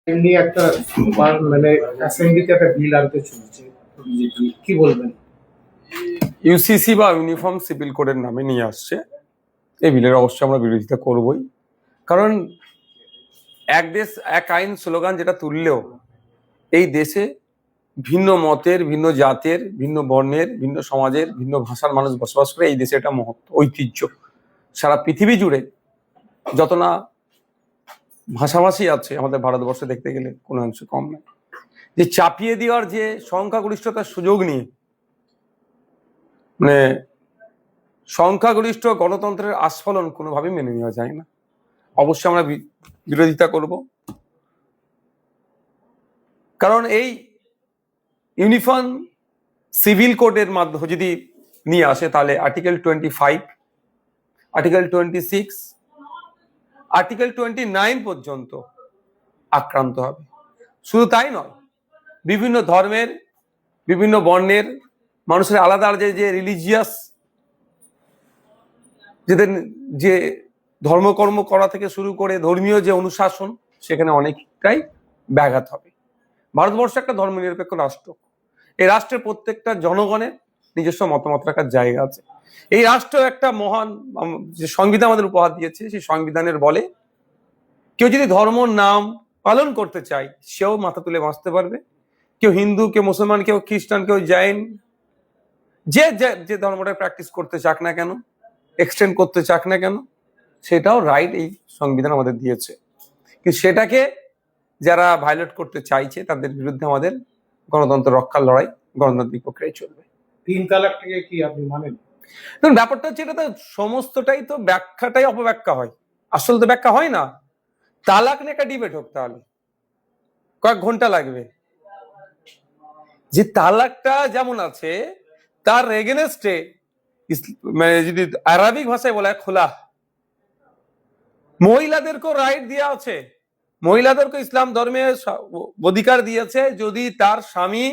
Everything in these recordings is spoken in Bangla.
এমনি একটা মানে অ্যাসেম্বলিতে একটা বিল আনতে চলছে বিজেপি, কি বলবেন? ইউসিসি বা ইউনিফর্ম সিভিল কোডের নামে নিয়ে আসছে। এই বিলের অবশ্যই আমরা বিরোধিতা করবই, কারণ এক দেশ এক আইন স্লোগান যেটা তুললেও এই দেশে ভিন্ন মতের, ভিন্ন জাতের, ভিন্ন বর্ণের, ভিন্ন সমাজের, ভিন্ন ভাষার মানুষ বসবাস করে। এই দেশে এটা মহত্ব, ঐতিহ্য। সারা পৃথিবী জুড়ে যত না ভাষাভাষী আছে আমাদের ভারতবর্ষে দেখতে গেলে কোনো অংশ কম নয়। যে চাপিয়ে দেওয়ার যে সংখ্যাগরিষ্ঠতার সুযোগ নিয়ে, মানে সংখ্যাগরিষ্ঠ গণতন্ত্রের আস্ফলন কোনোভাবেই মেনে নেওয়া যায় না। অবশ্যই আমরা বিরোধিতা করব, কারণ এই ইউনিফর্ম সিভিল কোডের মাধ্যমে যদি নিয়ে আসে তাহলে আর্টিকেল 25, আর্টিকেল 26, আর্টিকেল 29 পর্যন্ত আক্রান্ত হবে। শুধু তাই নয়, বিভিন্ন ধর্মের, বিভিন্ন বর্ণের মানুষের আলাদা আলাদা যে রিলিজিয়াস, যে ধর্মকর্ম করা থেকে শুরু করে ধর্মীয় যে অনুশাসন, সেখানে অনেকটাই ব্যাঘাত হবে। ভারতবর্ষ একটা ধর্মনিরপেক্ষ রাষ্ট্র। এই রাষ্ট্রের প্রত্যেকটা জনগণের নিজস্ব মতামত রাখার জায়গা আছে। এই রাষ্ট্র একটা মহান যে সংবিধান আমাদের উপহার দিয়েছে, সেই সংবিধানের বলে কেউ যদি ধর্ম নাম পালন করতে চায় সেও মাথা তুলে বাঁচতে পারবে। কেউ হিন্দু, কেউ মুসলমান, কেউ খ্রিস্টান, কেউ জৈন, যে যে ধর্মটা প্র্যাকটিস করতে চাক না কেন, এক্সটেন্ড করতে চাক না কেন, সেটাও রাইট এই সংবিধান আমাদের দিয়েছে। কিন্তু সেটাকে যারা ভায়োলেট করতে চাইছে তাদের বিরুদ্ধে আমাদের গণতন্ত্র রক্ষার লড়াই গণতান্ত্রিক প্রক্রিয়ায় চলবে। 3 তালাকটাকে কি আপনি মানেন? দেখুন, ব্যাপারটা হচ্ছে এটা তো সমস্তটাই তো ব্যাখ্যাটাই অপব্যাখ্যা হয়, আসল তো ব্যাখ্যা হয় না। তালাক নিয়ে একটা ডিবেট হোক, তাহলে কয়েক ঘন্টা লাগবে। যে তালাকটা যেমন আছে তার এগেনস্টে মানে যদি আরবিক ভাষায় বলা হয় খোলা, মহিলাদেরকেও রাইট দেওয়া আছে। মহিলাদেরকে ইসলাম ধর্মে অধিকার দিয়েছে, যদি তার স্বামী,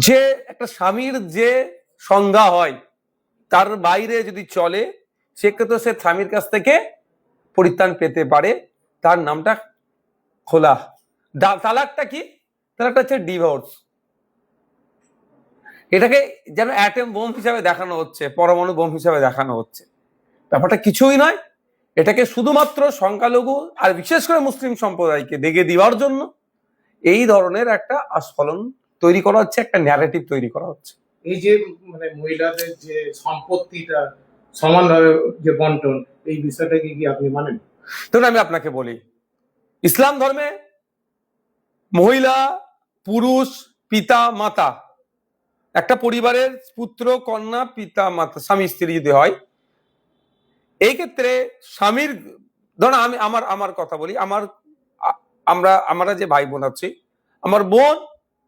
যে একটা স্বামীর যে সংজ্ঞা হয় তার বাইরে যদি চলে, সেক্ষেত্রে সে স্বামীর কাছ থেকে পরিত্রাণ পেতে পারে। তার নামটা খোলা। তালাকটা কি? তালাকটা হচ্ছে ডিভোর্স। এটাকে যেন অ্যাটম বোম হিসাবে দেখানো হচ্ছে, পরমাণু বোম হিসাবে দেখানো হচ্ছে। ব্যাপারটা কিছুই নয়। এটাকে শুধুমাত্র সংখ্যালঘু আর বিশেষ করে মুসলিম সম্প্রদায়কে দেগে দেওয়ার জন্য এই ধরনের একটা আস্ফলন তৈরি করা হচ্ছে, একটা ন্যারেটিভ তৈরি করা হচ্ছে। এই যে মানে মহিলাদের যে সম্পত্তিটা সমানভাবে যে বন্টন, এই বিষয়টাকে কি আপনি মানেন? ধরুন আমি আপনাকে বলি, ইসলাম ধর্মে মহিলা, পুরুষ, পিতা, মাতা, একটা পরিবারের পুত্র, কন্যা, পিতা, মাতা, স্বামী স্ত্রী যদি হয়, এই ক্ষেত্রে স্বামীর, ধরুন আমি আমার কথা বলি, আমরা যে ভাই বোন আছি, আমার বোন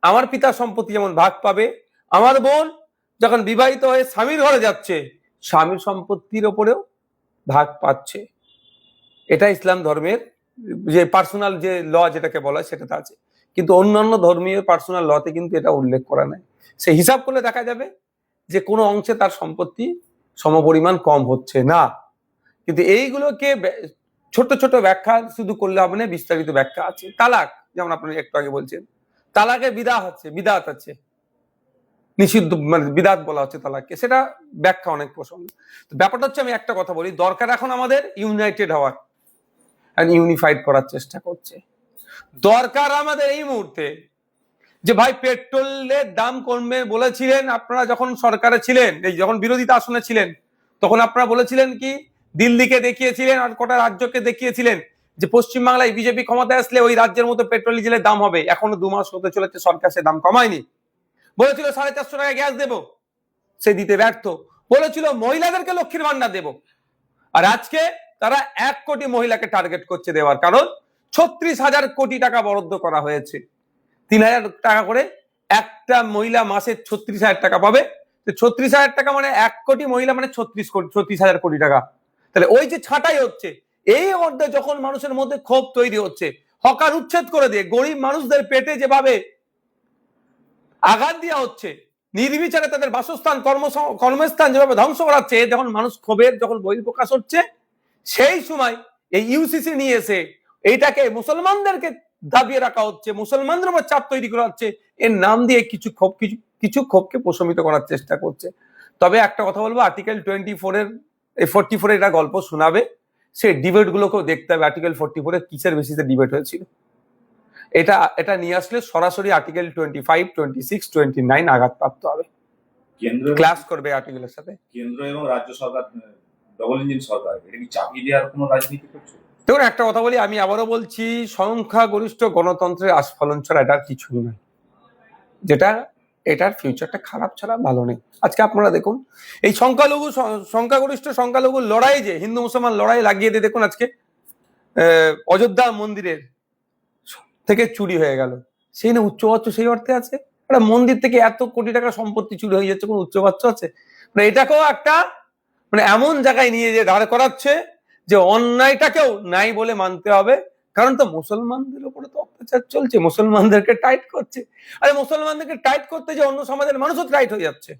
আমার পিতার সম্পত্তি যেমন ভাগ পাবে, আমার বোন যখন বিবাহিত হয়ে স্বামীর ঘরে যাচ্ছে স্বামীর সম্পত্তির ওপরেও ভাগ পাচ্ছে। এটা ইসলাম ধর্মের যে পার্সোনাল যে ল যেটাকে বলা হয় সেটাতে আছে, কিন্তু অন্যান্য ধর্মীয় পার্সোনাল লতে কিন্তু এটা উল্লেখ করা নাই। সে হিসাব করলে দেখা যাবে যে কোনো অংশে তার সম্পত্তি সমপরিমাণ কম হচ্ছে না। কিন্তু এইগুলোকে ছোট ছোট ব্যাখ্যা শুধু করলে হবে না, বিস্তারিত ব্যাখ্যা আছে। তালাক যেমন আপনি একটু আগে বলছেন, তালাকে বিদাত আছে, নিষিদ্ধ, মানে বিদাত বলা হচ্ছে তালাককে, সেটা ব্যাখ্যা অনেক প্রসঙ্গ। ব্যাপারটা হচ্ছে, আমি একটা কথা বলি, দরকার এখন আমাদের ইউনাইটেড হওয়ার, ইউনিফাইড করার চেষ্টা করছে। দরকার আমাদের এই মুহূর্তে যে ভাই পেট্রোলের দাম কমবে বলেছিলেন আপনারা যখন সরকারে ছিলেন, এই যখন বিরোধিতা আসনে ছিলেন, তখন আপনারা বলেছিলেন কি, দিল্লিকে দেখিয়েছিলেন আর কটা রাজ্যকে দেখিয়েছিলেন যে পশ্চিমবাংলায় বিজেপি ক্ষমতায় আসলে ওই রাজ্যের মতো পেট্রোল ডিজেলের দাম হবে। এখনো 2 মাস হতে চলেছে, সরকার সে দাম কমায়নি। বলেছিল 450 টাকা গ্যাস দেবো, সে দিতে ব্যর্থ। বলেছিল মহিলাদেরকে লক্ষ্মীর ভান্ডার দেবো, আর আজকে তারা 1 কোটি মহিলাকে টার্গেট করছে দেওয়ার, কারণ 36,000 কোটি টাকা বরাদ্দ করা হয়েছে। 3,000 টাকা করে একটা মহিলা মাসে 36,000 টাকা পাবে। 36,000 টাকা মানে 1 কোটি মহিলা মানে 36,000 কোটি টাকা। তাহলে ওই যে ছাঁটাই হচ্ছে, এই মধ্যে যখন মানুষের মধ্যে ক্ষোভ তৈরি হচ্ছে, হকার উচ্ছেদ করে দিয়ে গরিব মানুষদের পেটে যেভাবে আঘাত দেওয়া হচ্ছে, নির্বিচারে তাদের বাসস্থান, কর্মস্থান যেভাবে ধ্বংস করাচ্ছে, যখন মানুষ ক্ষোভের যখন বহিঃপ্রকাশ হচ্ছে, সেই সময় এই ইউসিসি নিয়ে এসে এইটাকে মুসলমানদেরকে দাবিয়ে রাখা হচ্ছে, মুসলমানদের উপর চাপ তৈরি করা হচ্ছে, এর নাম দিয়ে কিছু ক্ষোভকে প্রশমিত করার চেষ্টা করছে। তবে একটা কথা বলবো, আর্টিকেল 44 এটা গল্প শোনাবে, সেই ডিবেট গুলোকেও দেখতে হবে আর্টিকেল 44 কিসের বেসিসে ডিবেট হয়েছিল। এটা নিয়ে আসলে সরাসরি আর্টিকেল 25, 26, 29 আঘাতপ্রাপ্ত হবে, কেন্দ্র ক্লাস করবে আর্টিকেলের সাথে। কেন্দ্র এবং রাজ্য সরকার ডবল ইঞ্জিন সরকার, এটা কি চাপিয়ে দেওয়ার কোনো রাজনীতি করছে? দেখুন, একটা কথা বলি, আমি আবারও বলছি, সংখ্যাগরিষ্ঠ গণতন্ত্রের আস্ফলন ছাড়া এটার কিছুই নয়, যেটা এটার ফিউচারটা খারাপ ছাড়া ভালো নেই। আজকে আপনারা দেখুন, এই সংখ্যাগরিষ্ঠ সংখ্যালঘু লড়াই, যে হিন্দু মুসলমান লড়াই লাগিয়ে দিয়ে দেখুন, আজকে অযোধ্যা মন্দিরের থেকে চুরি হয়ে গেল, সেই না উচ্চবাচ্য সেই অর্থে আছে? একটা মন্দির থেকে এত কোটি টাকার সম্পত্তি চুরি হয়ে যাচ্ছে, কোনো উচ্চবাচ্য আছে? মানে এটাকেও একটা এমন জায়গায় নিয়ে যে দাঁড় করাচ্ছে যে অন্যায়টাকেও নাই বলে মানতে হবে, কারণ তো মুসলমানদের উপরে তো অত্যাচার চলছে, মুসলমানদেরকে টাইট করছে। আরে মুসলমানদেরকে টাইট করতে যে অন্য সমাজের মানুষও টাইট হয়ে যাচ্ছে।